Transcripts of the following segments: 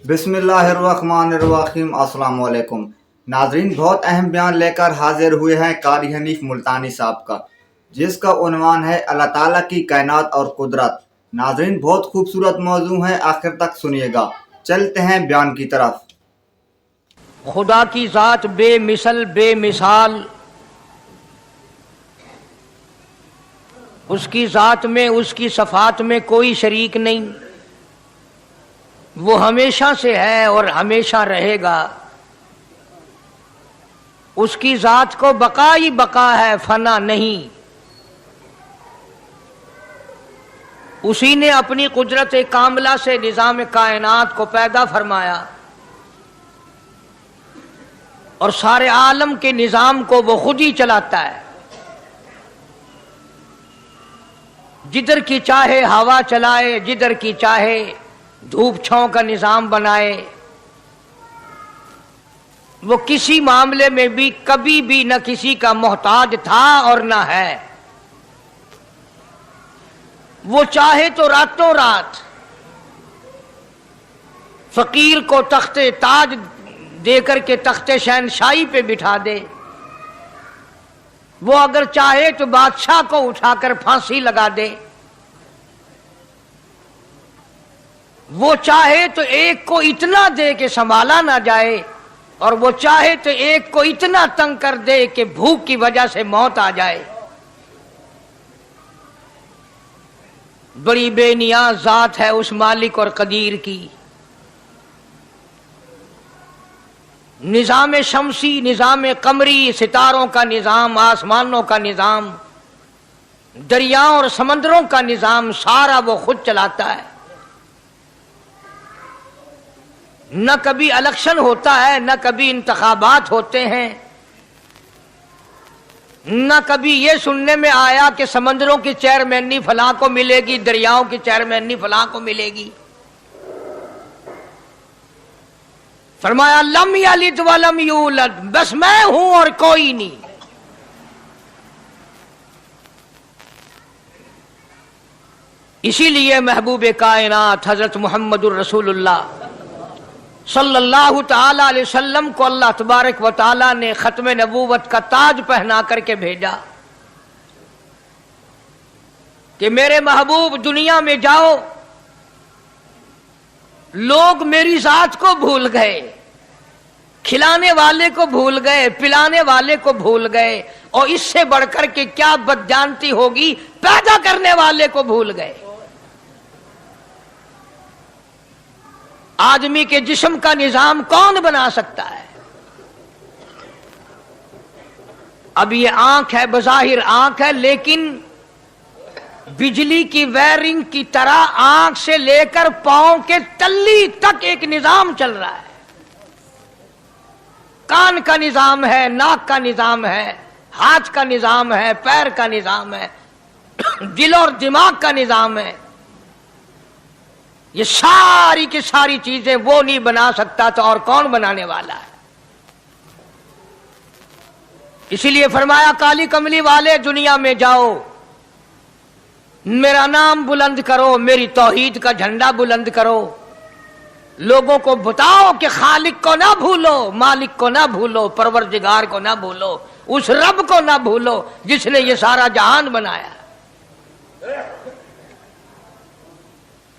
बिस्मिल्लाहिर्रहमानिर्रहीम। अस्सलाम वालेकुम नाजरीन, बहुत अहम बयान लेकर हाजिर हुए हैं कारी हनीफ मुल्तानी साहब का, जिसका उन्वान है अल्लाह ताला की कायनात और कुदरत। नाजरीन, बहुत खूबसूरत मौजू है, आखिर तक सुनिएगा। चलते हैं बयान की तरफ। खुदा की ज़ात बेमिसल बेमिसाल, उसकी ज़ात में उसकी सफ़ात में कोई शरीक नहीं। वो हमेशा से है और हमेशा रहेगा। उसकी ज़ात को बका ही बका है, फना नहीं। उसी ने अपनी कुदरत कामिला से निज़ाम कायनात को पैदा फरमाया और सारे आलम के निज़ाम को वो खुद ही चलाता है। जिधर की चाहे हवा चलाए, जिधर की चाहे धूप छांव का निज़ाम बनाए। वो किसी मामले में भी कभी भी न किसी का मोहताज था और न है। वो चाहे तो रातों रात फकीर को तख्ते ताज देकर के तख्ते शहनशाही पे बिठा दे। वो अगर चाहे तो बादशाह को उठाकर फांसी लगा दे। वो चाहे तो एक को इतना दे कि संभाला ना जाए, और वो चाहे तो एक को इतना तंग कर दे कि भूख की वजह से मौत आ जाए। बड़ी बेनियाज जात है उस मालिक और कदीर की। निजाम शमसी, निजाम कमरी, सितारों का निजाम, आसमानों का निजाम, दरियाओं और समंदरों का निजाम, सारा वो खुद चलाता है। न कभी इलेक्शन होता है, न कभी इंतखाबात होते हैं, न कभी ये सुनने में आया कि समंदरों की चेयरमैनी फलां को मिलेगी, दरियाओं की चेयरमैनी फलां को मिलेगी। फरमाया लम यलिद वलम यूलद, बस मैं हूं और कोई नहीं। इसीलिए महबूब कायनात हजरत मुहम्मदुर रसूलुल्लाह सल्लल्लाहु ताला अलैहि वसल्लम को अल्लाह तबारक व ताला ने खत्म नबूवत का ताज पहना करके भेजा कि मेरे महबूब दुनिया में जाओ। लोग मेरी जात को भूल गए, खिलाने वाले को भूल गए, पिलाने वाले को भूल गए, और इससे बढ़कर के क्या बदजानती होगी, पैदा करने वाले को भूल गए। आदमी के जिस्म का निजाम कौन बना सकता है? अब ये आंख है, बज़ाहिर आंख है, लेकिन बिजली की वायरिंग की तरह आंख से लेकर पांव के तल्ली तक एक निजाम चल रहा है। कान का निजाम है, नाक का निजाम है, हाथ का निजाम है, पैर का निजाम है, दिल और दिमाग का निजाम है। ये सारी की सारी चीजें वो नहीं बना सकता तो और कौन बनाने वाला है? इसीलिए फरमाया काली कमली वाले दुनिया में जाओ, मेरा नाम बुलंद करो, मेरी तौहीद का झंडा बुलंद करो। लोगों को बताओ कि खालिक को ना भूलो, मालिक को ना भूलो, परवरदिगार को ना भूलो, उस रब को ना भूलो जिसने ये सारा जहान बनाया।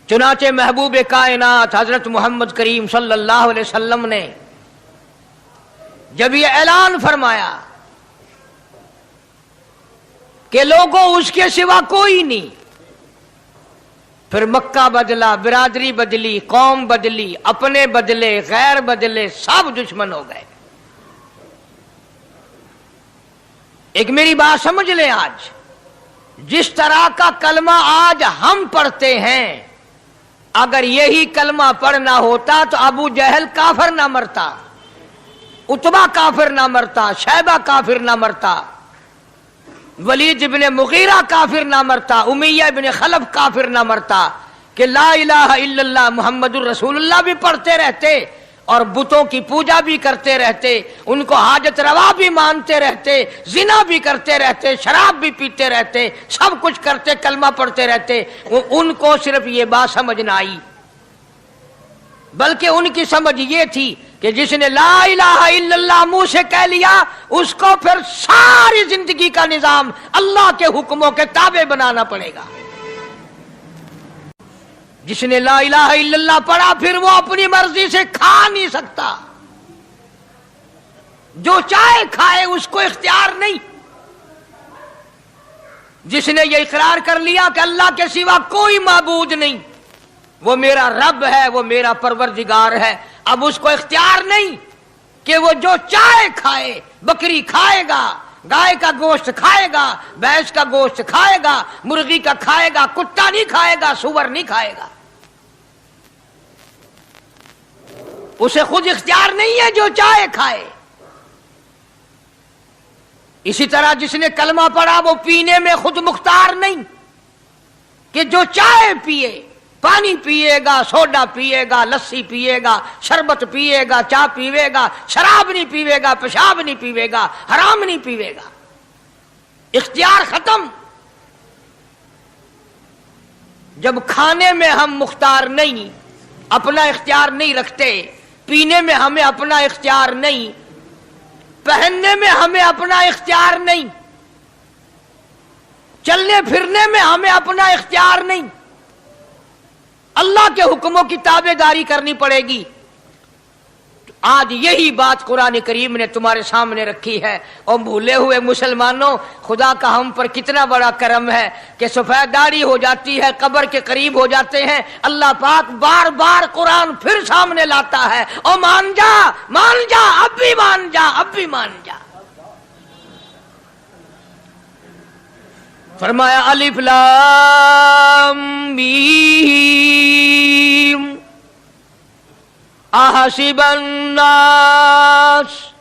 चुनाचे महबूब कायनात हजरत मोहम्मद करीम सल्लल्लाहु अलैहि वसल्लम ने जब ये ऐलान फरमाया कि लोगों उसके सिवा कोई नहीं, फिर मक्का बदला, बिरादरी बदली, कौम बदली, अपने बदले, गैर बदले, सब दुश्मन हो गए। एक मेरी बात समझ लें, आज जिस तरह का कलमा आज हम पढ़ते हैं, अगर यही कलमा पढ़ना होता तो अबू जहल काफिर ना मरता, उतबा काफिर ना मरता, शैबा काफिर ना मरता, वलीद इब्ने मुगीरा काफिर ना मरता, उमैया इब्ने खलफ काफिर ना मरता, कि ला इलाहा इल्लल्लाह मुहम्मदुर रसूलुल्लाह भी पढ़ते रहते और बुतों की पूजा भी करते रहते, उनको हाजत रवा भी मानते रहते, जिना भी करते रहते, शराब भी पीते रहते, सब कुछ करते, कलमा पढ़ते रहते। उनको सिर्फ ये बात समझ ना आई बल्कि उनकी समझ ये थी कि जिसने ला इलाहा इल्लल्लाह मुंह से कह लिया उसको फिर सारी जिंदगी का निजाम अल्लाह के हुक्मों के ताबे बनाना पड़ेगा। जिसने ला इलाहा इल्लल्लाह पढ़ा फिर वो अपनी मर्जी से खा नहीं सकता, जो चाहे खाए, उसको इख्तियार नहीं। जिसने ये इकरार कर लिया कि अल्लाह के सिवा कोई माबूद नहीं, वो मेरा रब है, वो मेरा परवरदिगार है, अब उसको इख्तियार नहीं कि वो जो चाहे खाए। बकरी खाएगा, गाय का गोश्त खाएगा, भैंस का गोश्त खाएगा, मुर्गी का खाएगा, कुत्ता नहीं खाएगा, सुअर नहीं खाएगा। उसे खुद इख्तियार नहीं है, जो चाहे खाए। इसी तरह जिसने कलमा पढ़ा वो पीने में खुद मुख्तार नहीं कि जो चाहे पिए, पानी पिएगा, सोडा पिएगा, लस्सी पिएगा, शरबत पिएगा, चाय पीवेगा, शराब नहीं पीवेगा, पेशाब नहीं पीवेगा, हराम नहीं पीवेगा। इख्तियार खत्म। जब खाने में हम मुख्तार नहीं, अपना इख्तियार नहीं रखते, पीने में हमें अपना इख्तियार नहीं, पहनने में हमें अपना इख्तियार नहीं, चलने फिरने में हमें अपना इख्तियार नहीं, अल्लाह के हुक्मों की ताबेदारी करनी पड़ेगी। आज यही बात कुरान करीम ने तुम्हारे सामने रखी है। और भूले हुए मुसलमानों, खुदा का हम पर कितना बड़ा करम है कि सफेद दाढ़ी हो जाती है, कब्र के करीब हो जाते हैं, अल्लाह पाक बार बार कुरान फिर सामने लाता है और मान जा, मान जा, अब भी मान जा, अब भी मान जा। फरमाया अलिफ लाम मीम अहसिबन नास,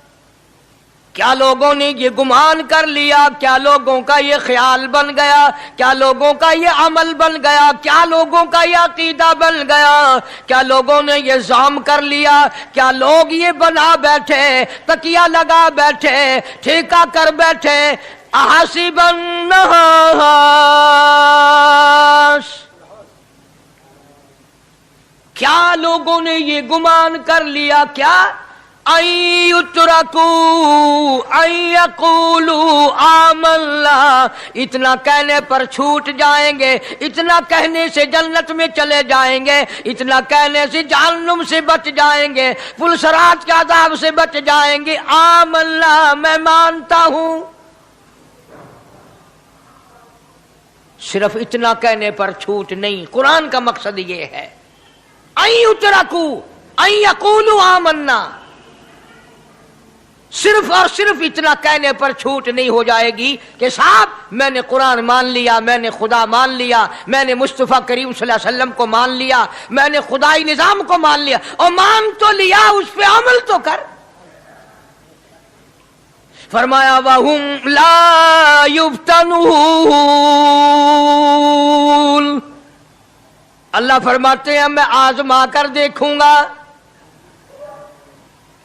क्या लोगों ने ये गुमान कर लिया, क्या लोगों का ये ख्याल बन गया, क्या लोगों का ये अमल बन गया, क्या लोगों का ये अकीदा बन गया, क्या लोगों ने ये ज़ाम कर लिया, क्या लोग ये बना बैठे, तकिया लगा बैठे, ठेका कर बैठे, अहसिबन नास, क्या लोगों ने ये गुमान कर लिया, क्या अय्युतरकू अय्यकूलू आमन्ना, इतना कहने पर छूट जाएंगे, इतना कहने से जन्नत में चले जाएंगे, इतना कहने से जहन्नुम से बच जाएंगे, पुलसरात के अज़ाब से बच जाएंगे। आमन्ना, मैं मानता हूं। सिर्फ इतना कहने पर छूट नहीं, कुरान का मकसद ये है अय्युतरकू अय्यकूलू आमन्ना, सिर्फ और सिर्फ इतना कहने पर छूट नहीं हो जाएगी कि साहब मैंने कुरान मान लिया, मैंने खुदा मान लिया, मैंने मुस्तफा करीम सल्लल्लाहु अलैहि वसल्लम को मान लिया, मैंने खुदाई निजाम को मान लिया। और मान तो लिया, उस पे अमल तो कर। फरमाया वहुम ला युफ्तनून, अल्लाह फरमाते हैं मैं आजमा कर देखूंगा।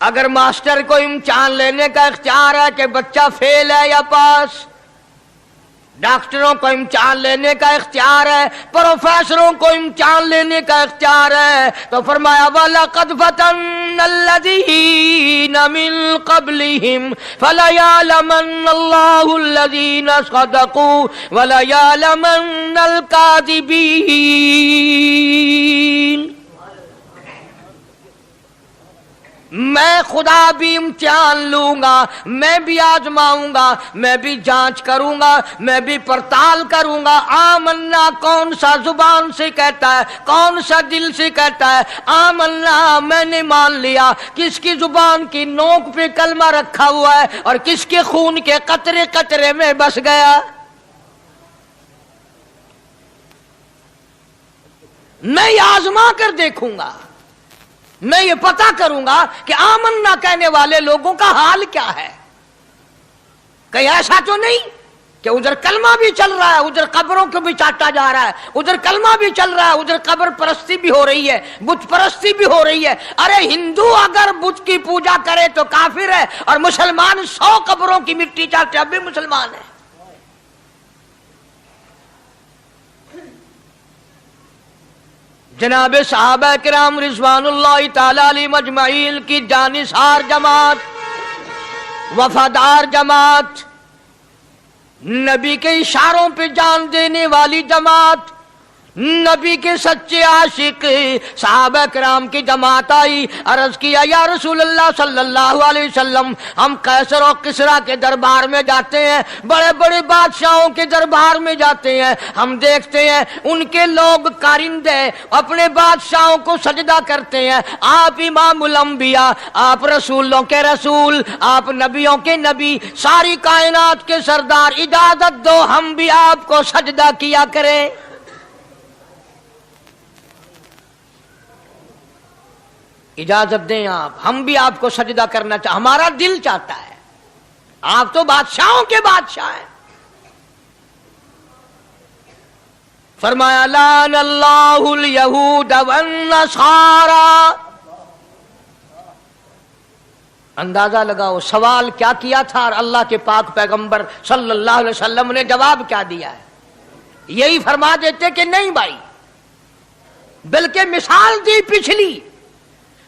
अगर मास्टर को इम्तिहान लेने का इख्तियार है कि बच्चा फेल है या पास, डॉक्टरों को इम्तिहान लेने का इख्तियार है, प्रोफेसरों को इम्तिहान लेने का इख्तियार है, तो फरमाया वलक़द फ़तन्नल्लज़ीना मिन क़ब्लिहिम फ़लयअलमन्नल्लाहुल्लज़ीना सदक़ू वलयअलमन्नल काज़िबीन। मैं खुदा भी इम्तिहान लूंगा, मैं भी आजमाऊंगा, मैं भी जांच करूंगा, मैं भी पड़ताल करूंगा। आमन्ना कौन सा जुबान से कहता है, कौन सा दिल से कहता है। आमन्ना मैंने मान लिया, किसकी जुबान की नोक पे कलमा रखा हुआ है और किसके खून के कतरे कतरे में बस गया। मैं आजमा कर देखूंगा, मैं ये पता करूंगा कि आमन्ना कहने वाले लोगों का हाल क्या है। कहीं ऐसा तो नहीं कि उधर कलमा भी चल रहा है, उधर कब्रों को भी चाटा जा रहा है, उधर कलमा भी चल रहा है, उधर कब्र परस्ती भी हो रही है, बुत परस्ती भी हो रही है। अरे हिंदू अगर बुत की पूजा करे तो काफिर है, और मुसलमान 100 कब्रों की मिट्टी चाटे अब भी मुसलमान है। जनाब सहाबा किराम रिजवानुल्लाह ताला अलैहिम अजमईन की जानिसार जमात, वफादार जमात, नबी के इशारों पे जान देने वाली जमात, नबी के सच्चे आशिक सहाबा किराम की जमात आई। अर्ज किया या रसूलल्लाह सल्लल्लाहु अलैहि वसल्लम, हम कैसर और किसरा के दरबार में जाते हैं, बड़े बड़े बादशाहों के दरबार में जाते हैं, हम देखते हैं उनके लोग कारिंदे अपने बादशाहों को सजदा करते हैं। आप इमामुल अंबिया, आप रसूलों के रसूल, आप नबियों के नबी, सारी कायनात के सरदार, इजाजत दो हम भी आपको सजदा किया करें। इजाजत दें आप, हम भी आपको सजदा करना चाहते, हमारा दिल चाहता है, आप तो बादशाहों के बादशाह हैं। फरमाया लानल्लाहुल यहूद वन नसारा। अंदाजा लगाओ सवाल क्या किया था और अल्लाह के पाक पैगंबर सल्लल्लाहु अलैहि वसल्लम ने जवाब क्या दिया है। यही फरमा देते कि नहीं भाई, बल्कि मिसाल दी पिछली,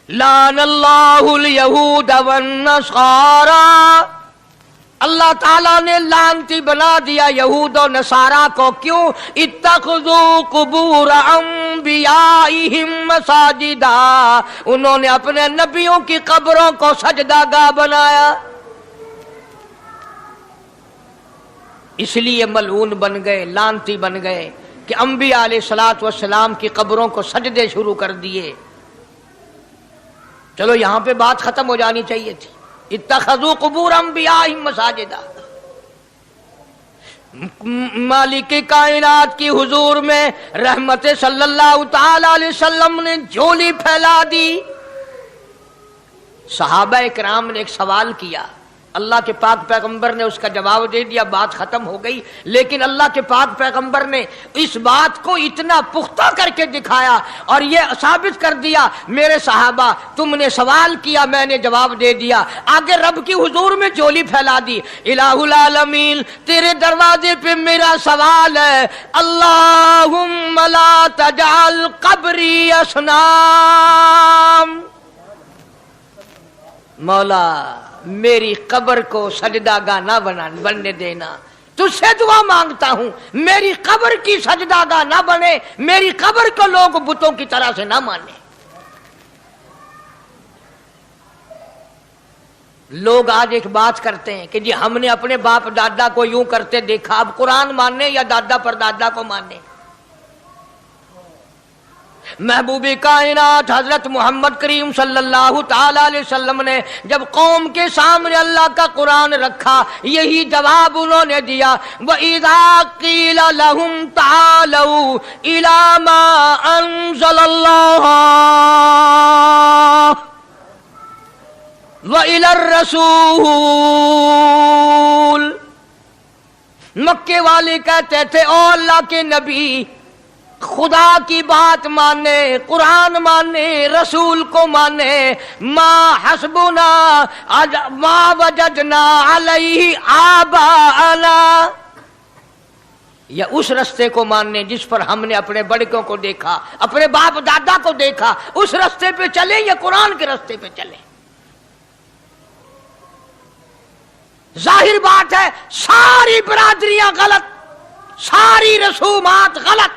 लानल्लाहुल यहूद वन नसारा, अल्लाह ताला ने लानती बना दिया यहूद और नसारा को। क्यों? इत्तखज़ू कुबूर अंबियाइहिम मसाजिदा, उन्होंने अपने नबियों की कब्रों को सजदागाह बनाया, इसलिए मलऊन बन गए, लानती बन गए कि अंबिया अलैहिस्सलातु वस्सलाम की कब्रों को सजदे शुरू कर दिए। चलो यहां पे बात खत्म हो जानी चाहिए थी। इत्तखज़ू कुबूर अंबियाइहिम मसाजिदा। मालिक कायनात की हुजूर में रहमत सल्लल्लाहु ताला अलैहि वसल्लम ने झोली फैला दी। सहाबा इकराम ने एक सवाल किया, अल्लाह के पाक पैगंबर ने उसका जवाब दे दिया, बात खत्म हो गई। लेकिन अल्लाह के पाक पैगंबर ने इस बात को इतना पुख्ता करके दिखाया और ये साबित कर दिया, मेरे सहाबा तुमने सवाल किया, मैंने जवाब दे दिया। आगे रब की हुजूर में झोली फैला दी। इलाहुल आलमीन, तेरे दरवाजे पे मेरा सवाल है, अल्लाहुम्मा ला तजअल कब्री असनाम, मौला मेरी कब्र को सजदागाह ना बनने देना। तुझसे दुआ मांगता हूं, मेरी कब्र की सजदागाह ना बने, मेरी कब्र को लोग बुतों की तरह से ना माने। लोग आज एक बात करते हैं कि जी हमने अपने बाप दादा को यूं करते देखा, अब कुरान माने या दादा पर दादा को माने। महबूबे कायनात हजरत मोहम्मद करीम सल्लल्लाहु ताला अलैहि वसल्लम ने जब कौम के सामने अल्लाह का कुरान रखा, यही जवाब उन्होंने दिया, व इज़ा क़ीला लहुम तालू इला मा अंज़लल्लाह व इलर रसूल। मक्के वाले कहते थे, ओ अल्लाह के नबी, खुदा की बात माने, कुरान माने, रसूल को माने, मा हस्बुना मा वजदना अलैहि आबाना, या उस रास्ते को मानने जिस पर हमने अपने बड़कों को देखा, अपने बाप दादा को देखा, उस रास्ते पे चले या कुरान के रास्ते पे चले। जाहिर बात है सारी बरादरियां गलत, सारी रसूमात गलत,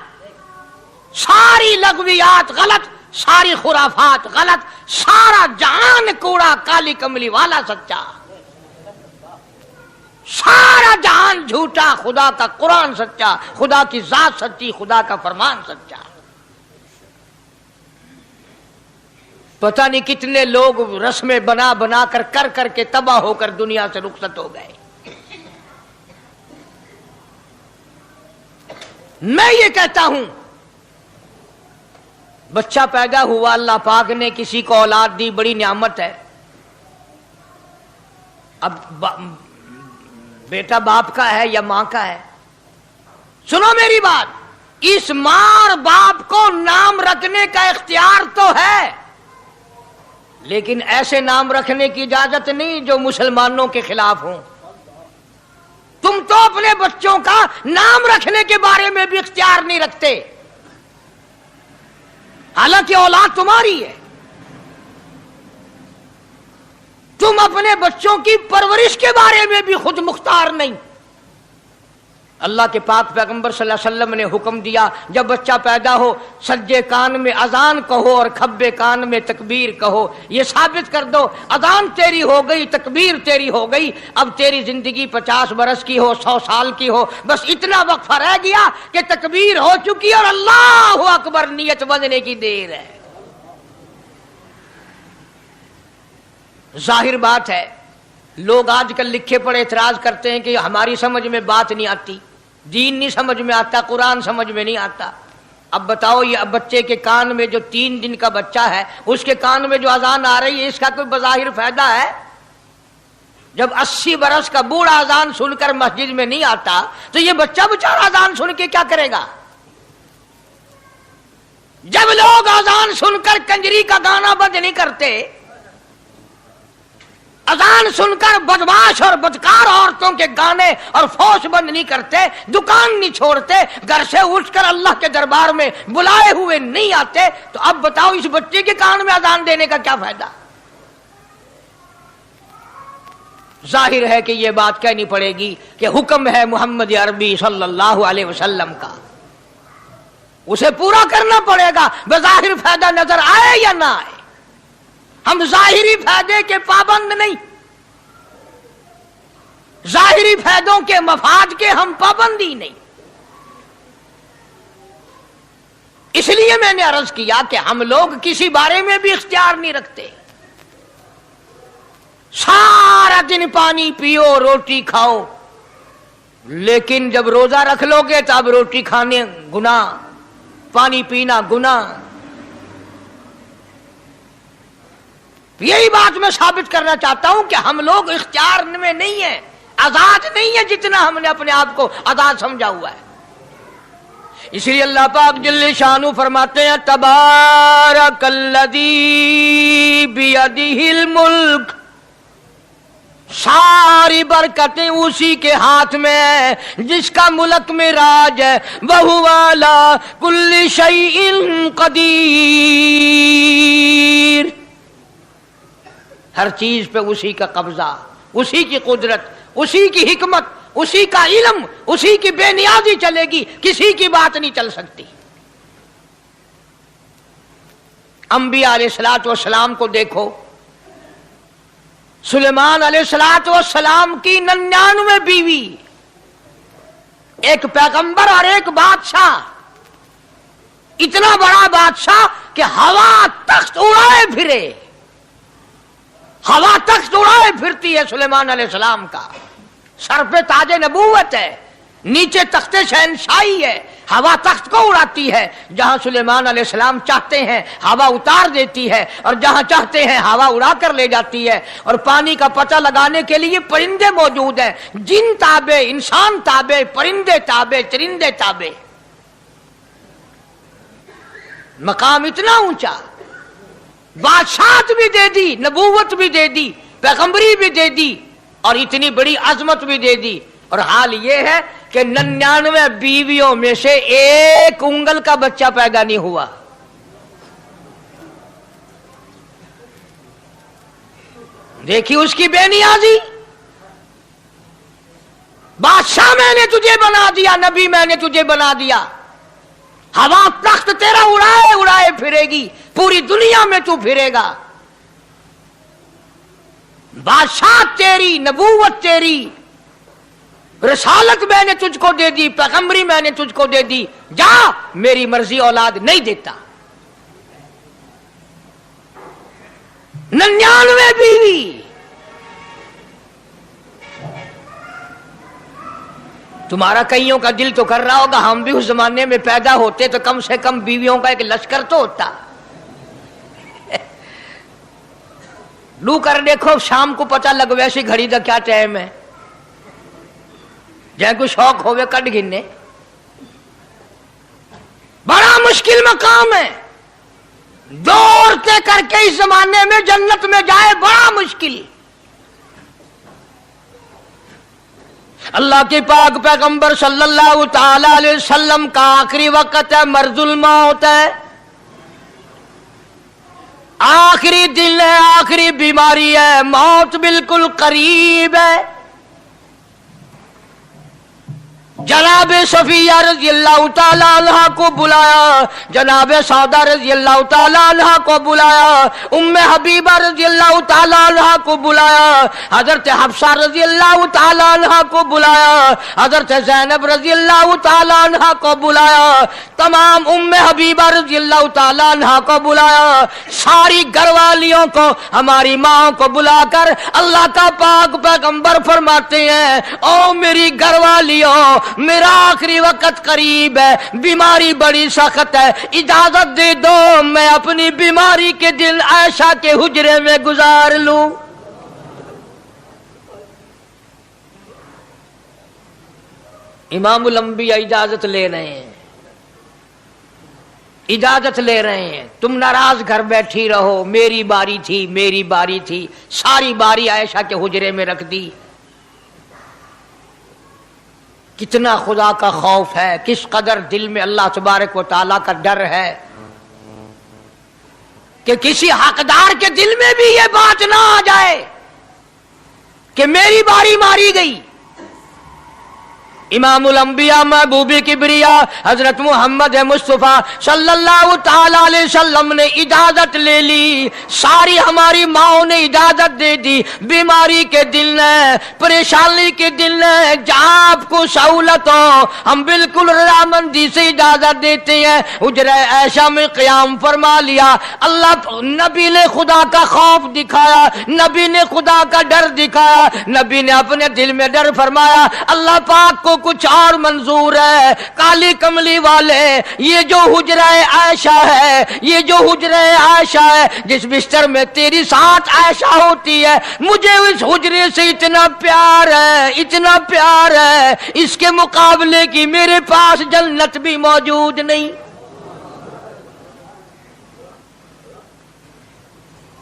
सारी लगवियात गलत, सारी खुराफात गलत, सारा जहान कूड़ा काली कमली वाला सच्चा, सारा जहान झूठा, खुदा का कुरान सच्चा, खुदा की जात सच्ची, खुदा का फरमान सच्चा। पता नहीं कितने लोग रस्में बना बना कर करके तबाह होकर दुनिया से रुखसत हो गए। मैं ये कहता हूं, बच्चा पैदा हुआ, अल्लाह पाक ने किसी को औलाद दी, बड़ी नियामत है। अब बेटा बाप का है या मां का है? सुनो मेरी बात, इस मां और बाप को नाम रखने का इख्तियार तो है, लेकिन ऐसे नाम रखने की इजाजत नहीं जो मुसलमानों के खिलाफ हो। तुम तो अपने बच्चों का नाम रखने के बारे में भी इख्तियार नहीं रखते। हालांकि औलाद तुम्हारी है। तुम अपने बच्चों की परवरिश के बारे में भी खुद मुख्तार नहीं। अल्लाह के पाक पैगंबर सल्लल्लाहु अलैहि वसल्लम ने हुक्म दिया, जब बच्चा पैदा हो सज्जे कान में अजान कहो और खब्बे कान में तकबीर कहो। ये साबित कर दो अजान तेरी हो गई, तकबीर तेरी हो गई, अब तेरी जिंदगी 50 बरस की हो, 100 साल की हो, बस इतना वक्फा रह गया कि तकबीर हो चुकी और अल्लाहु अकबर नियत बंधने की देर है। जाहिर बात है, लोग आजकल लिखे पढ़े एतराज करते हैं कि हमारी समझ में बात नहीं आती, दीन नहीं समझ में आता, कुरान समझ में नहीं आता। अब बताओ, ये अब बच्चे के कान में जो 3 दिन का बच्चा है उसके कान में जो अजान आ रही है, इसका कोई बज़ाहिर फायदा है? जब 80 बरस का बूढ़ा अजान सुनकर मस्जिद में नहीं आता तो ये बच्चा बेचारा अजान सुन के क्या करेगा? जब लोग अजान सुनकर कंजरी का गाना बंद नहीं करते, अजान सुनकर बदमाश और बदकार औरतों के गाने और फौश बंद नहीं करते, दुकान नहीं छोड़ते, घर से उठकर अल्लाह के दरबार में बुलाए हुए नहीं आते, तो अब बताओ इस बच्चे के कान में अजान देने का क्या फायदा? जाहिर है कि यह बात कहनी पड़ेगी कि हुक्म है मोहम्मद अरबी सल्लल्लाहु अलैहि वसल्लम का, उसे पूरा करना पड़ेगा, बज़ाहिर फायदा नजर आए या ना आए। हम जाहिरी फायदे के पाबंद नहीं, जाहिरी फायदों के मफाद के हम पाबंदी नहीं। इसलिए मैंने अर्ज किया कि हम लोग किसी बारे में भी इख्तियार नहीं रखते। सारा दिन पानी पियो, रोटी खाओ, लेकिन जब रोजा रख लोगे तो अब रोटी खाने गुनाह, पानी पीना गुनाह। यही बात मैं साबित करना चाहता हूं कि हम लोग इख्तियार में नहीं है, आजाद नहीं है जितना हमने अपने आप को आजाद समझा हुआ है। इसलिए अल्लाह पाक जल्ले शानु फरमाते हैं, तबारकल्लज़ी बियदिहिल मुल्क, सारी बरकतें उसी के हाथ में है जिसका मुल्क में राज है। वहुवा अला कुल्ली शैइन कदीर, हर चीज पे उसी का कब्जा, उसी की कुदरत, उसी की हिकमत, उसी का इल्म, उसी की बेनियाजी चलेगी, किसी की बात नहीं चल सकती। अंबिया अलैहिस्सलातु वस्सलाम को देखो, सुलेमान अलैहिस्सलातु वस्सलाम की 99 बीवी, एक पैगंबर और एक बादशाह, इतना बड़ा बादशाह कि हवा तख्त उड़ाए फिरे, हवा तख्त उड़ाए फिरती है सुलेमान अलैहिस्सलाम का। सर पे ताजे नबूवत है, नीचे तख्ते शहनशाही है, हवा तख्त को उड़ाती है। जहां सुलेमान अलैहिस्सलाम चाहते हैं हवा उतार देती है, और जहां चाहते हैं हवा उड़ा कर ले जाती है। और पानी का पता लगाने के लिए परिंदे मौजूद हैं, जिन ताबे, इंसान ताबे, परिंदे ताबे, चरिंदे ताबे। मकाम इतना ऊंचा, बादशाहत भी दे दी, नबूवत भी दे दी, पैगंबरी भी दे दी, और इतनी बड़ी अजमत भी दे दी। और हाल यह है कि 99 बीवियों में से एक उंगल का बच्चा पैदा नहीं हुआ। देखिए उसकी बेनियाजी। बादशाह मैंने तुझे बना दिया, नबी मैंने तुझे बना दिया, हवा तख्त तेरा उड़ाए उड़ाए फिरेगी, पूरी दुनिया में तू फिरेगा। बादशाह तेरी, नबूवत तेरी, रिसालत मैंने तुझको दे दी, पैगंबरी मैंने तुझको दे दी, जा मेरी मर्जी औलाद नहीं देता। 99 बीवी। तुम्हारा कईयों का दिल तो कर रहा होगा हम भी उस जमाने में पैदा होते तो कम से कम बीवियों का एक लश्कर तो होता। लू कर देखो, शाम को पता लग वैसी घड़ी का क्या टाइम है, जै को शौक होवे कट गिनने। बड़ा मुश्किल मकाम है, दौड़ते करके इस जमाने में जन्नत में जाए बड़ा मुश्किल। अल्लाह के पाक पैगंबर सल्लल्लाहु ताला अलैहि वसल्लम का आखिरी वक्त है, मर्जुल मौत है। आखिरी दिन है, आखिरी बीमारी है, मौत बिल्कुल करीब है। जनाब सफिया रज़ियल्लाहु ताला अन्हा को बुलाया, जनाब सौदा रज़ियल्लाहु ताला अन्हा को बुलाया, उम्मे हबीबा रज़ियल्लाहु ताला अन्हा को बुलाया, हजरत हफ्सा रज़ियल्लाहु ताला अन्हा को बुलाया, हजरत ज़ैनब रज़ियल्लाहु ताला अन्हा को बुलाया, तमाम उम्मे हबीबा रज़ियल्लाहु ताला अन्हा को बुलाया, सारी घरवालियों को, हमारी माँ को बुलाकर अल्लाह का पाक पैगंबर फरमाते हैं, ओ मेरी घरवालियों, मेरा आखिरी वक्त करीब है, बीमारी बड़ी सख्त है, इजाजत दे दो मैं अपनी बीमारी के दिन आयशा के हुजरे में गुजार लूं। इमामुल अंबिया इजाजत ले रहे हैं, इजाजत ले रहे हैं, तुम नाराज घर बैठी रहो, मेरी बारी थी, मेरी बारी थी, सारी बारी आयशा के हुजरे में रख दी। कितना खुदा का खौफ है, किस कदर दिल में अल्लाह तबारक व तआला का डर है कि किसी हकदार के दिल में भी ये बात ना आ जाए कि मेरी बारी मारी गई। इमामुल अंबिया महबूबी किबरिया हजरत मोहम्मद मुस्तफा सल्लल्लाहु ताला अलैहि वसल्लम ने इजाजत ले ली, सारी हमारी माओ ने इजाजत दे दी। बीमारी के दिन है, परेशानी के दिन है, जहाँ आपको सहूलत हो हम बिल्कुल रजामंदी से इजाजत देते हैं। हुजरा ऐशा में क़याम फरमा लिया, अल्लाह नबी ने खुदा का खौफ दिखाया, नबी ने खुदा का डर दिखाया, नबी ने अपने दिल में डर फरमाया, अल्लाह पाक को कुछ और मंजूर है। काली कमली वाले, ये जो हुजरा आयशा है, ये जो हुजरा आयशा है, जिस बिस्तर में तेरी साथ आयशा होती है, मुझे उस हुजरे से इतना प्यार है, इतना प्यार है, इसके मुकाबले की मेरे पास जन्नत भी मौजूद नहीं।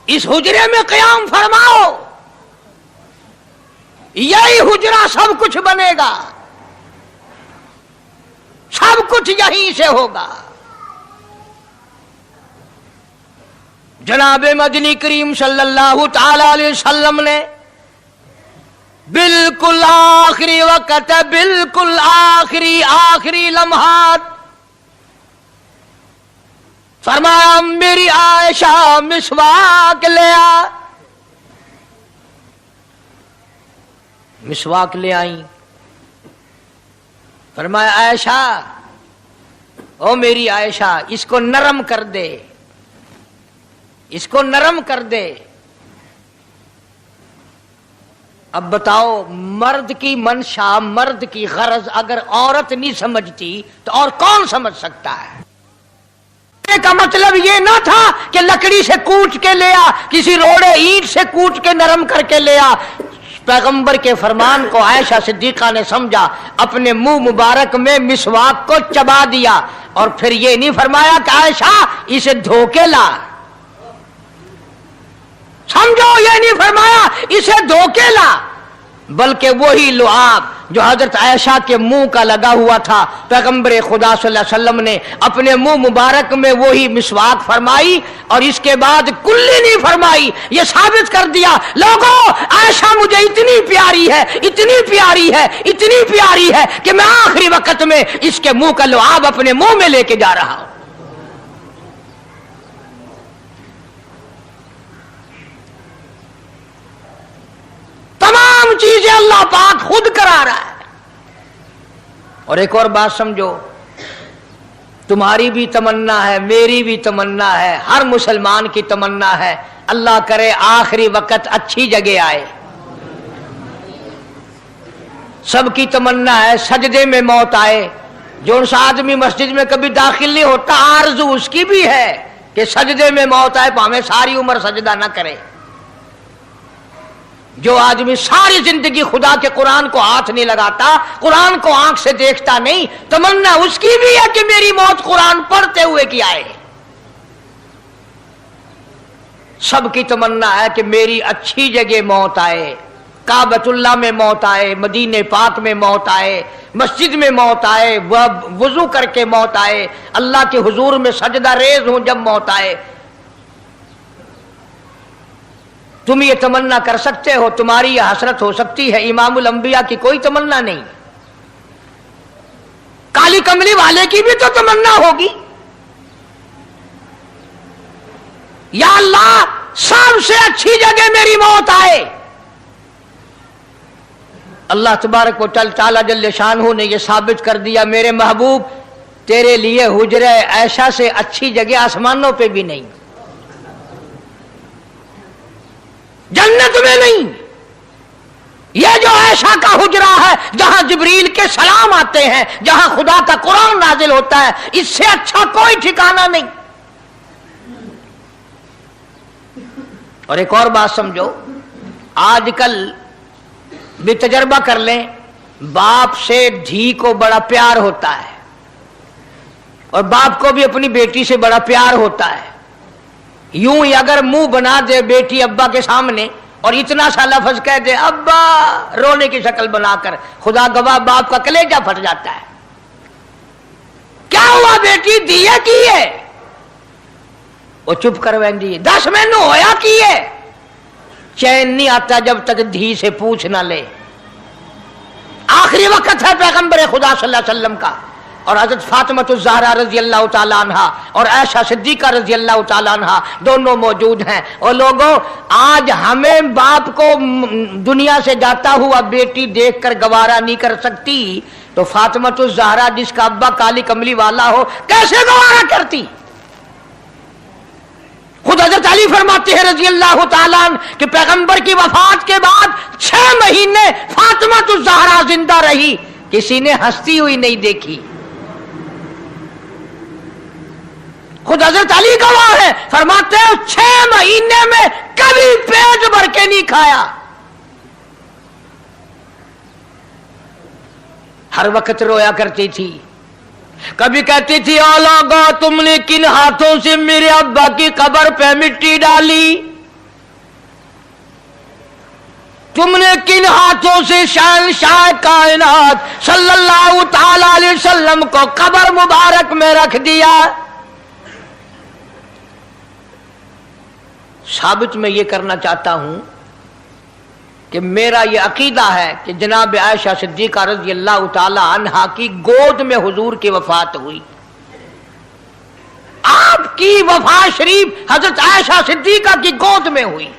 इस हुजरे में क़याम फरमाओ, यही हुजरा सब कुछ बनेगा, सब कुछ यहीं से होगा। जनाब मदनी करीम सल्लल्लाहु ताला अलैहि वसल्लम ने बिल्कुल आखिरी वक्त, बिल्कुल आखिरी लम्हात फरमाया, मेरी आयशा मिसवाक ले आ। मिसवाक ले आई, फरमाया आयशा, ओ मेरी आयशा, इसको नरम कर दे, इसको नरम कर दे। अब बताओ, मर्द की मंशा, मर्द की गरज अगर औरत नहीं समझती तो और कौन समझ सकता है? का मतलब ये ना था कि लकड़ी से कूट के ले आ, किसी रोड़े ईंट से कूट के नरम करके ले आ। पैगंबर के फरमान को आयशा सिद्दीका ने समझा, अपने मुंह मुबारक में मिसवाक को चबा दिया और फिर ये नहीं फरमाया कि आयशा इसे धो के ला। समझो, ये नहीं फरमाया इसे धो के ला, बल्कि वही लुआब जो हजरत आयशा के मुंह का लगा हुआ था, पैगंबर खुदा सल्लल्लाहु अलैहि वसल्लम ने अपने मुंह मुबारक में वही मिसवाक फरमाई और इसके बाद कुल्ली नहीं फरमाई। ये साबित कर दिया, लोगों, आयशा मुझे इतनी प्यारी है, इतनी प्यारी है, इतनी प्यारी है कि मैं आखिरी वक्त में इसके मुंह का लुआब अपने मुंह में लेके जा रहा हूं। तमाम चीजें अल्लाह पाक खुद करा रहा है। और एक और बात समझो, तुम्हारी भी तमन्ना है, मेरी भी तमन्ना है, हर मुसलमान की तमन्ना है, अल्लाह करे आखिरी वक्त अच्छी जगह आए। सबकी तमन्ना है सजदे में मौत आए। जो उस आदमी मस्जिद में कभी दाखिल नहीं होता, आरज़ू उसकी भी है कि सजदे में मौत आए, भावें सारी उम्र सजदा ना करे। जो आदमी सारी जिंदगी खुदा के कुरान को हाथ नहीं लगाता, कुरान को आंख से देखता नहीं, तमन्ना उसकी भी है कि मेरी मौत कुरान पढ़ते हुए की आए। सबकी तमन्ना है कि मेरी अच्छी जगह मौत आए, काबतुल्लाह में मौत आए, मदीने पाक में मौत आए, मस्जिद में मौत आए, वजू करके मौत आए, अल्लाह के हुजूर में सजदा रेज हूं जब मौत आए। तुम ये तमन्ना कर सकते हो, तुम्हारी ये हसरत हो सकती है, इमामुल अंबिया की कोई तमन्ना नहीं। काली कमली वाले की भी तो तमन्ना होगी, या अल्लाह सबसे अच्छी जगह मेरी मौत आए। अल्लाह तबारक व तआला जल्ले शानहू ने यह साबित कर दिया, मेरे महबूब तेरे लिए हुजरे ऐसा से अच्छी जगह आसमानों पे भी नहीं, जन्नत में नहीं। यह जो ऐशा का हुजरा है जहां जिब्रील के सलाम आते हैं, जहां खुदा का कुरान नाजिल होता है, इससे अच्छा कोई ठिकाना नहीं। और एक और बात समझो, आजकल भी तजर्बा कर लें, बाप से धी को बड़ा प्यार होता है और बाप को भी अपनी बेटी से बड़ा प्यार होता है। यूं ही अगर मुंह बना दे बेटी अब्बा के सामने और इतना सा लफ्ज कह दे अब्बा, रोने की शक्ल बनाकर, खुदा गवाह बाप का कलेजा फट जाता है। क्या हुआ बेटी, दिए की है? वो चुप कर वेंदी, 10 मैनू होया की है। चैन नहीं आता जब तक धी से पूछ ना ले। आखिरी वक्त है पैगंबर खुदा सल्लल्लाहु अलैहि वसल्लम का, और हजरत फातिमा ज़हरा रजी अल्लाह तआला अन्हा और आयशा सिद्दीका रजी अल्लाह तआला अन्हा दोनों मौजूद हैं। और लोगों, आज हमें बाप को दुनिया से जाता हुआ बेटी देखकर गवारा नहीं कर सकती, तो फातिमा ज़हरा जिसका अब्बा काली कमली वाला हो कैसे गवारा करती? खुद हजरत अली फरमाते हैं रजी अल्लाह तआला अन्हु कि पैगंबर की वफात के बाद 6 महीने फातिमा ज़हरा जिंदा रही, किसी ने हंसती हुई नहीं देखी। खुद हजरत अली गवाह है, फरमाते हैं 6 महीने में कभी पेट भर के नहीं खाया, हर वक्त रोया करती थी। कभी कहती थी, ओ लोगों, तुमने किन हाथों से मेरे अब्बा की कब्र पे मिट्टी डाली? तुमने किन हाथों से शहंशाह कायनात सल्लल्लाहु तआला अलैहि वसल्लम को कब्र मुबारक में रख दिया? साबित मैं ये करना चाहता हूं कि मेरा ये अकीदा है कि जनाब आयशा सिद्दीका रज़ी अल्लाह तआला अन्हा की गोद में हुजूर की वफात हुई। आपकी वफात शरीफ हजरत आयशा सिद्दीका की गोद में हुई।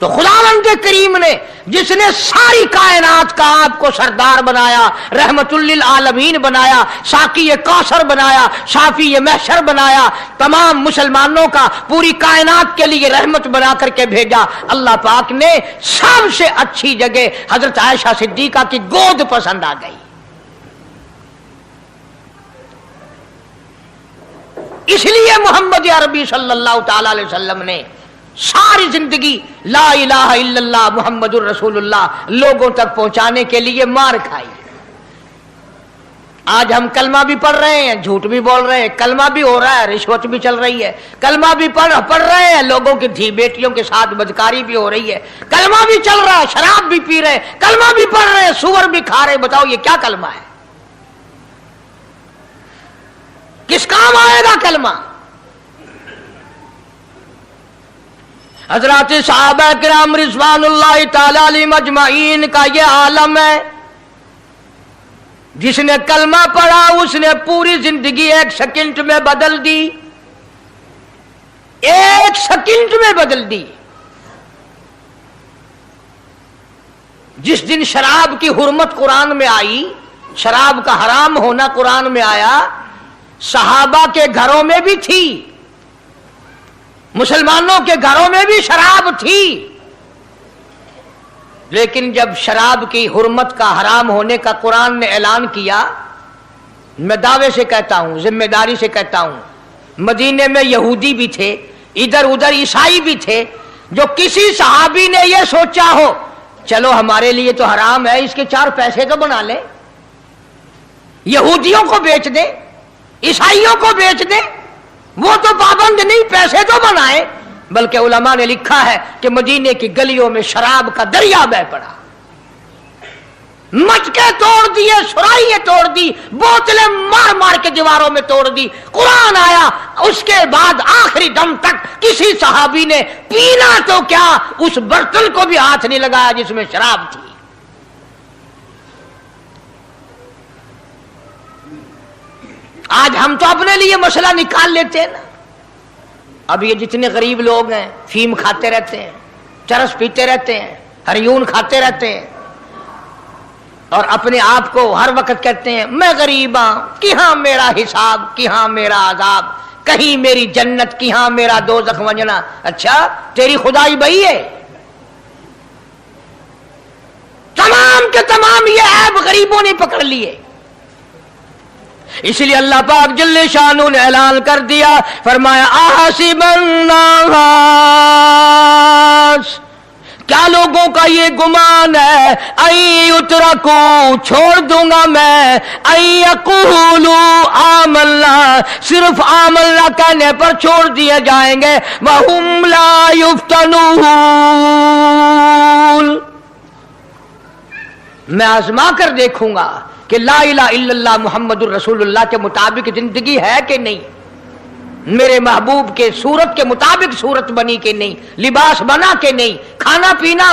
तो खुदावंद करीम ने जिसने सारी कायनात का आपको सरदार बनाया, रहमतुल लिल आलमीन बनाया, साकी कौसर बनाया, शाफी महशर बनाया, तमाम मुसलमानों का पूरी कायनात के लिए रहमत बना करके भेजा, अल्लाह पाक ने सबसे अच्छी जगह हजरत आयशा सिद्दीका की गोद पसंद आ गई। इसलिए मोहम्मद अरबी सल्लल्लाहु तआला अलैहि वसल्लम ने सारी जिंदगी ला इलाहा इल्लल्लाह मुहम्मदुर रसूलुल्लाह लोगों तक पहुंचाने के लिए मार खाई। आज हम कलमा भी पढ़ रहे हैं, झूठ भी बोल रहे हैं, कलमा भी हो रहा है, रिश्वत भी चल रही है, कलमा भी पढ़ रहे हैं, लोगों की धी बेटियों के साथ बदकारी भी हो रही है, कलमा भी चल रहा है, शराब भी पी रहे हैं, कलमा भी पढ़ रहे हैं, सुअर भी खा रहे हैं। बताओ ये क्या कलमा है? किस काम आएगा कलमा? हजरात सहाबा किराम रिज़वानुल्लाहि तआला अलैहिम अजमाइन का ये आलम है, जिसने कलमा पढ़ा उसने पूरी जिंदगी 1 सेकंड में बदल दी, 1 सेकंड में बदल दी। जिस दिन शराब की हुर्मत कुरान में आई, शराब का हराम होना कुरान में आया, सहाबा के घरों में भी थी, मुसलमानों के घरों में भी शराब थी, लेकिन जब शराब की हुर्मत का हराम होने का कुरान ने ऐलान किया, मैं दावे से कहता हूं, जिम्मेदारी से कहता हूं, मदीने में यहूदी भी थे, इधर उधर ईसाई भी थे, जो किसी सहाबी ने यह सोचा हो चलो हमारे लिए तो हराम है, इसके 4 पैसे तो बना ले, यहूदियों को बेच दे, ईसाइयों को बेच दे, वो तो पाबंद नहीं, पैसे तो बनाए। बल्कि उलमा ने लिखा है कि मदीने की गलियों में शराब का दरिया बह पड़ा। मटके तोड़ दिए, सुराइयां तोड़ दी, बोतलें मार मार के दीवारों में तोड़ दी। कुरान आया, उसके बाद आखिरी दम तक किसी सहाबी ने पीना तो क्या उस बर्तन को भी हाथ नहीं लगाया जिसमें शराब थी। आज हम तो अपने लिए मसला निकाल लेते हैं ना। अब ये जितने गरीब लोग हैं फीम खाते रहते हैं, चरस पीते रहते हैं, हरियून खाते रहते हैं और अपने आप को हर वक्त कहते हैं मैं गरीब हूं, कि हाँ मेरा हिसाब, कि हाँ मेरा आजाब, कहीं मेरी जन्नत, कि हाँ मेरा दोज़ख वंजना। अच्छा, तेरी खुदाई बही है? तमाम के तमाम ये ऐब गरीबों ने पकड़ लिए। इसलिए अल्लाह पाक जल्ले शानु ने ऐलान कर दिया, फरमाया आसिबन नास, क्या लोगों का ये गुमान है, आई उतरकू, छोड़ दूंगा मैं, आई यकूलू आमल्ला, सिर्फ आमल्ला कहने पर छोड़ दिए जाएंगे, वहुम ला युफ्तनून, मैं आजमा कर देखूंगा कि ला इलाहा इल्लल्लाह मुहम्मदुर रसूलुल्लाह के मुताबिक जिंदगी है कि नहीं, मेरे महबूब के सूरत के मुताबिक सूरत बनी कि नहीं, लिबास बना कि नहीं, खाना पीना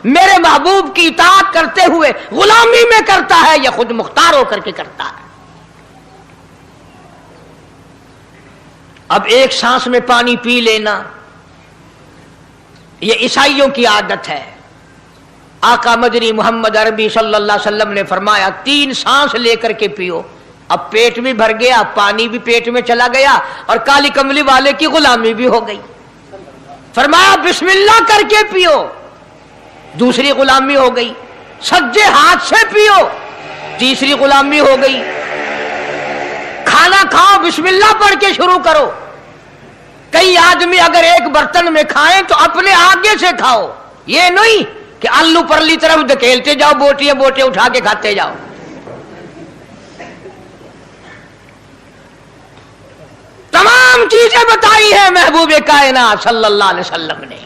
मेरे महबूब की इताअत करते हुए गुलामी में करता है या खुद मुख्तार होकर के करता है। अब एक सांस में पानी पी लेना ये ईसाइयों की आदत है। आका मदनी मोहम्मद अरबी सल्लल्लाहु अलैहि वसल्लम ने फरमाया 3 सांस लेकर के पियो। अब पेट भी भर गया, पानी भी पेट में चला गया और काली कमली वाले की गुलामी भी हो गई। फरमाया बिस्मिल्लाह करके पियो, दूसरी गुलामी हो गई। सज्जे हाथ से पियो, तीसरी गुलामी हो गई। खाना खाओ बिस्मिल्लाह पढ़ के शुरू करो। कई आदमी अगर एक बर्तन में खाएं तो अपने आगे से खाओ, ये नहीं कि आलू परली तरफ धकेलते जाओ, बोटियां बोटियां उठा के खाते जाओ। तमाम चीजें बताई है महबूब कायनात सल्लल्लाहु अलैहि वसल्लम ने।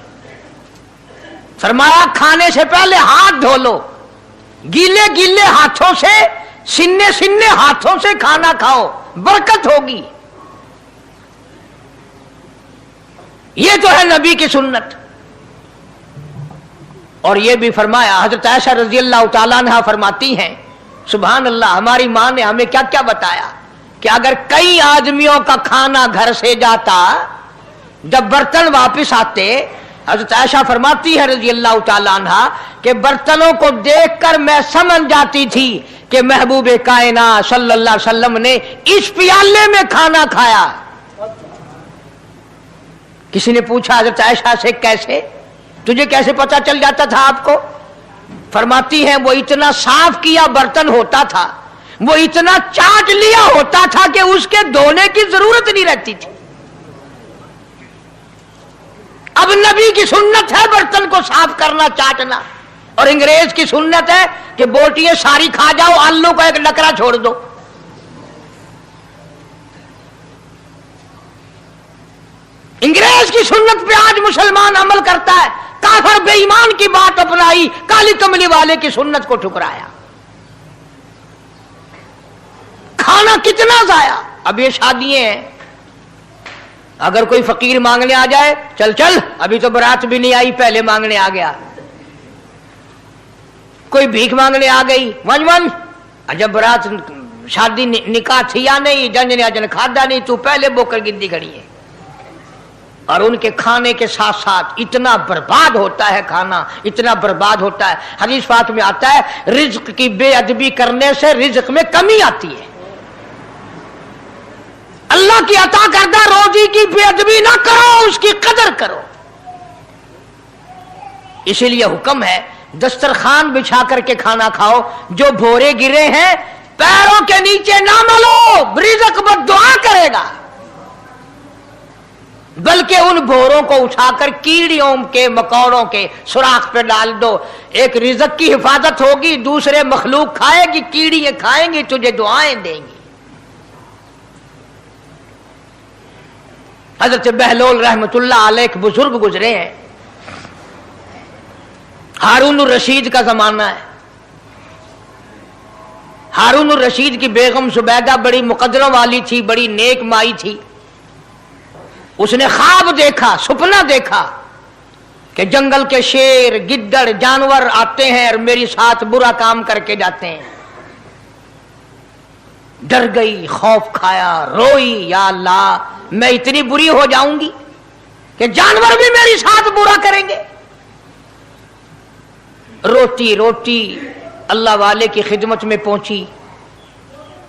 फरमाया खाने से पहले हाथ धो लो, गीले गीले हाथों से, सिन्ने सिन्ने हाथों से खाना खाओ, बरकत होगी। ये तो है नबी की सुन्नत। और ये भी फरमाया, हजरत आयशा रजी अल्लाह तआला अन्हा फरमाती हैं, सुभान अल्लाह, हमारी मां ने हमें क्या क्या बताया कि अगर कई आदमियों का खाना घर से जाता, जब बर्तन वापस आते, हजरत आयशा फरमाती है रजी अल्लाह तआला अन्हा कि बर्तनों को देखकर मैं समझ जाती थी कि महबूब कायनात सल्लल्लाहु अलैहि वसल्लम ने इस प्याले में खाना खाया। किसी ने पूछा हजरत आयशा से, कैसे, तुझे कैसे पता चल जाता था आपको? फरमाती हैं वो इतना साफ किया बर्तन होता था, वो इतना चाट लिया होता था कि उसके धोने की जरूरत नहीं रहती थी। अब नबी की सुन्नत है बर्तन को साफ करना, चाटना, और अंग्रेज की सुन्नत है कि बोटियां सारी खा जाओ, आलू का एक नकरा छोड़ दो। अंग्रेज की सुन्नत पे आज मुसलमान अमल करता है, काफिर बेईमान की बात अपनाई, काली कमली वाले की सुन्नत को ठुकराया। खाना कितना जाया। अब ये शादियां हैं, अगर कोई फकीर मांगने आ जाए, चल चल अभी तो बारात भी नहीं आई, पहले मांगने आ गया। कोई भीख मांगने आ गई, वन वन, जब बारात शादी निकाह थी या नहीं, जन ने अजन खादा नहीं, तू पहले बोकर गिद्दी खड़ी है। और उनके खाने के साथ साथ इतना बर्बाद होता है खाना, इतना बर्बाद होता है। हदीस पाक में आता है रिज्क की बेअदबी करने से रिज्क में कमी आती है। अल्लाह की अता करदा रोजी की बेअदबी ना करो, उसकी कदर करो। इसीलिए हुक्म है दस्तरखान बिछा करके खाना खाओ। जो भोरे गिरे हैं पैरों के नीचे ना मलो, रिज़्क बद्दुआ करेगा, बल्कि उन भोरों को उठाकर कीड़ियों के मकौड़ों के सुराख पे डाल दो। एक रिज़्क की हिफाजत होगी, दूसरे मखलूक खाएगी, कीड़ियां खाएंगी, तुझे दुआएं देंगी। हजरत बहलोल रहमतुल्लाह अलैह एक बुजुर्ग गुजरे हैं, हारून रशीद का जमाना है। हारून रशीद की बेगम जुबैदा बड़ी मुकद्दरों वाली थी, बड़ी नेक माई थी। उसने ख्वाब देखा, सपना देखा कि जंगल के शेर, गिद्दड़, जानवर आते हैं और मेरे साथ बुरा काम करके जाते हैं। डर गई, खौफ खाया, रोई, या अल्लाह मैं इतनी बुरी हो जाऊंगी कि जानवर भी मेरे साथ बुरा करेंगे। रोती रोती अल्लाह वाले की खिदमत में पहुंची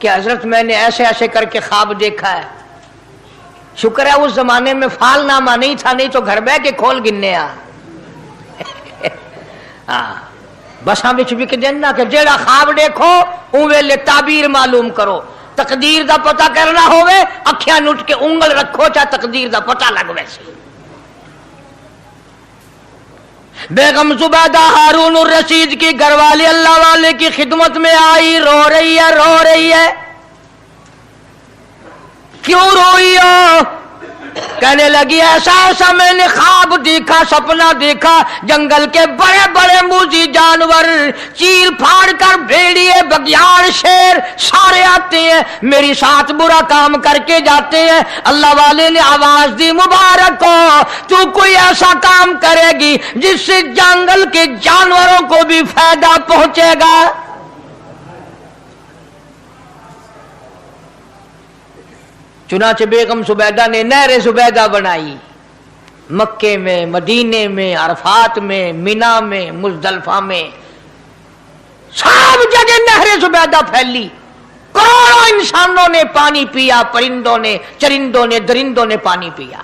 कि हजरत मैंने ऐसे ऐसे करके ख्वाब देखा है। शुक्र है उस जमाने में फालनामा नहीं था, नहीं तो घर बह के खोल गिनने आ बसा बिच बिक देना कि जेड़ा ख्वाब देखो उन वेले ताबीर मालूम करो। तकदीर दा पता करना होवे अखियां नुट के उंगल रखो, चाहे तकदीर दा पता लग वैसे। बेगम जुबैदा हारून रशीद की घरवाली अल्लाह वाले की खिदमत में आई, रो रही है, रो रही है। क्यों रोई हो? कहने लगी ऐसा ऐसा मैंने ख्वाब देखा, सपना देखा, जंगल के बड़े बड़े मूजी जानवर, चीर फाड़ कर भेड़िए, बघियाड़, शेर सारे आते हैं, मेरी साथ बुरा काम करके जाते हैं। अल्लाह वाले ने आवाज दी, मुबारक हो, तू कोई ऐसा काम करेगी जिससे जंगल के जानवरों को भी फायदा पहुंचेगा। चुनाचे बेगम जुबैदा ने नहर जुबैदा बनाई। मक्के में, मदीने में, अरफात में, मिना में, मुजदलफा में, सब जगह नहर जुबैदा फैली। करोड़ों इंसानों ने पानी पिया, परिंदों ने, चरिंदों ने, दरिंदों ने पानी पिया।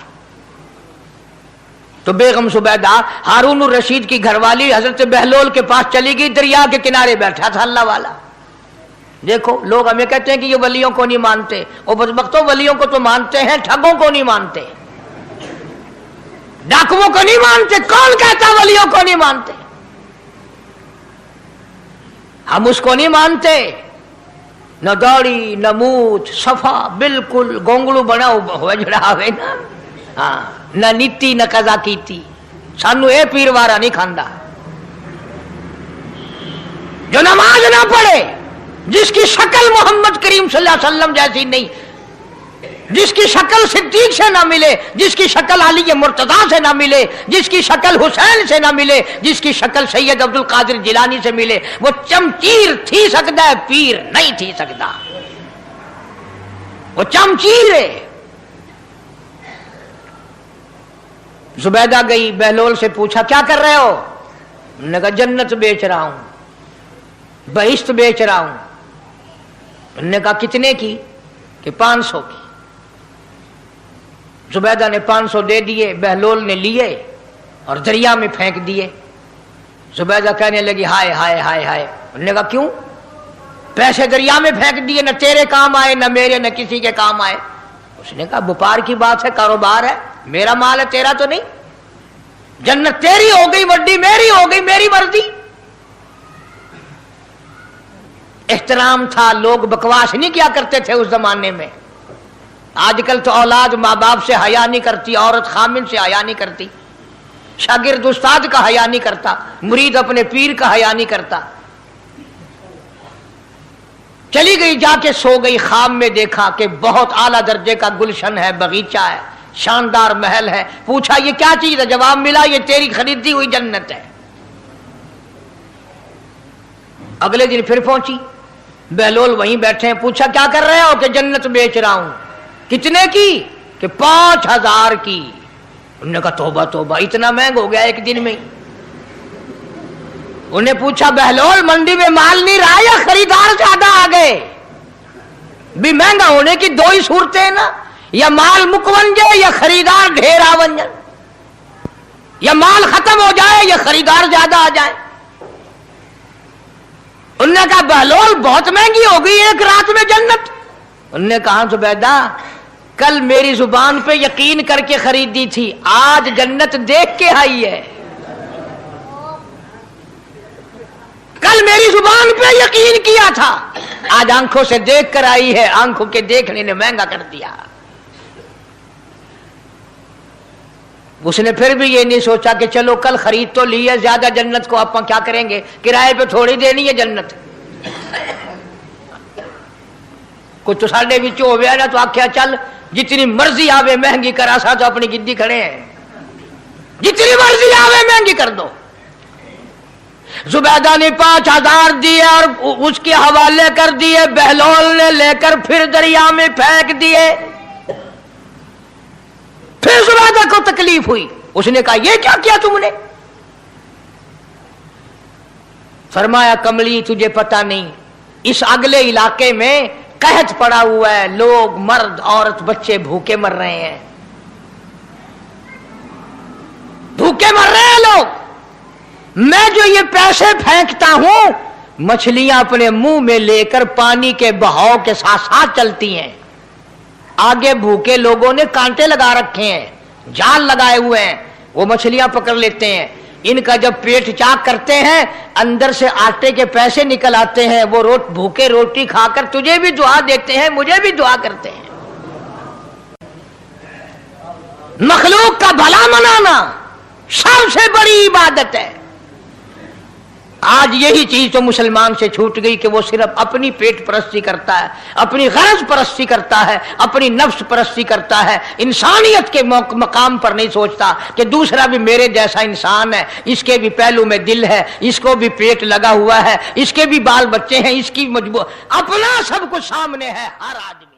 तो बेगम जुबैदा हारून रशीद की घरवाली हजरत बहलोल के पास चली गई। दरिया के किनारे बैठा था अल्लाह वाला। देखो लोग हमें कहते हैं कि ये वलियों को नहीं मानते, और बदबख्तों वलियों को तो मानते हैं, ठगों को नहीं मानते, डाकुओं को नहीं मानते। कौन कहता वलियों को नहीं मानते? हम उसको नहीं मानते, न दौड़ी न मूछ, सफा बिल्कुल गोंगलू बना हुआ जड़ा हुए ना, हाँ, न नीति न कजा कीती, सानू ए पीरवारा नहीं खांदा। जो नमाज ना पढ़े, जिसकी शक्ल मोहम्मद करीम सल्लल्लाहु अलैहि वसल्लम जैसी नहीं, जिसकी शक्ल सिद्दीक से ना मिले, जिसकी शक्ल अली मुर्तजा से ना मिले, जिसकी शक्ल हुसैन से ना मिले, जिसकी शक्ल सैयद अब्दुल कादिर जिलानी से मिले, वो चमचीर थी सकता है, पीर नहीं थी सकता। वो चमचीर है। जुबैदा गई, बहलोल से पूछा क्या कर रहे हो? उन्होंने कहा जन्नत बेच रहा हूं, बहिश्त बेच रहा हूं। उन्होंने कहा कितने की? कि 500 की। जुबैदा ने 500 दे दिए, बहलोल ने लिए और दरिया में फेंक दिए। जुबैदा कहने लगी हाय हाय हाय हाय। उन्होंने कहा क्यों? पैसे दरिया में फेंक दिए, न तेरे काम आए, न मेरे, न किसी के काम आए। उसने कहा व्यापार की बात है, कारोबार है, मेरा माल है, तेरा तो नहीं। जन्नत तेरी हो गई वड्डी, मेरी हो गई, मेरी मर्जी। एहतराम था, लोग बकवास नहीं किया करते थे उस जमाने में। आजकल तो औलाद माँ बाप से हया नहीं करती, औरत खामिन से हया नहीं करती, शागिर्द उस्ताद का हया नहीं करता, मुरीद अपने पीर का हया नहीं करता। चली गई, जाके सो गई। ख्वाब में देखा कि बहुत आला दर्जे का गुलशन है, बगीचा है, शानदार महल है। पूछा ये क्या चीज है? जवाब मिला ये तेरी खरीदी हुई जन्नत है। अगले दिन फिर पहुंची, बहलोल वहीं बैठे हैं। पूछा क्या कर रहे हो? कि जन्नत बेच रहा हूं। कितने की? कि 5000 की। उन्होंने कहा तौबा तौबा, इतना महंगा हो गया एक दिन में। उन्हें पूछा बहलोल मंडी में माल नहीं रहा या खरीदार ज्यादा आ गए? भी महंगा होने की दो ही सूरतें हैं ना, या माल मुकवन जाए या खरीदार ढेर आवन जाए, या माल खत्म हो जाए या खरीदार ज्यादा आ जाए। उन्होंने कहा बहलोल बहुत महंगी हो गई एक रात में जन्नत। उन्होंने कहा जुबैदा कल मेरी जुबान पे यकीन करके खरीदी थी, आज जन्नत देख के आई है। कल मेरी जुबान पे यकीन किया था, आज आंखों से देख कर आई है। आंखों के देखने ने महंगा कर दिया। उसने फिर भी ये नहीं सोचा कि चलो कल खरीद तो ली है, ज्यादा जन्नत को अपन क्या करेंगे, किराए पे थोड़ी देनी है जन्नत। कुछ तो साढ़े विच हो गया ना तो आख्या चल जितनी मर्जी आवे महंगी करा सा तो अपनी गिद्दी खड़े हैं, जितनी मर्जी आवे महंगी कर दो। जुबैदा ने 5,000 दिए और उसके हवाले कर दिए, बहलोल ने लेकर फिर दरिया में फेंक दिए। फिर जुबैदा को तकलीफ हुई, उसने कहा ये क्या किया तुमने? फरमाया कमली तुझे पता नहीं, इस अगले इलाके में कहत पड़ा हुआ है, लोग मर्द औरत बच्चे भूखे मर रहे हैं, भूखे मर रहे हैं लोग। मैं जो ये पैसे फेंकता हूं, मछलियां अपने मुंह में लेकर पानी के बहाव के साथ साथ चलती हैं। आगे भूखे लोगों ने कांटे लगा रखे हैं, जाल लगाए हुए हैं, वो मछलियां पकड़ लेते हैं। इनका जब पेट चाक करते हैं, अंदर से आटे के पैसे निकल आते हैं। वो भूखे रोटी खाकर तुझे भी दुआ देते हैं, मुझे भी दुआ करते हैं। मखलूक का भला मनाना सबसे बड़ी इबादत है। आज यही चीज तो मुसलमान से छूट गई कि वो सिर्फ अपनी पेट परस्ती करता है, अपनी गरज परस्ती करता है, अपनी नफ्स परस्ती करता है, इंसानियत के मकाम पर नहीं सोचता कि दूसरा भी मेरे जैसा इंसान है, इसके भी पहलू में दिल है, इसको भी पेट लगा हुआ है, इसके भी बाल बच्चे हैं, इसकी मजबूर, अपना सब कुछ सामने है हर आदमी।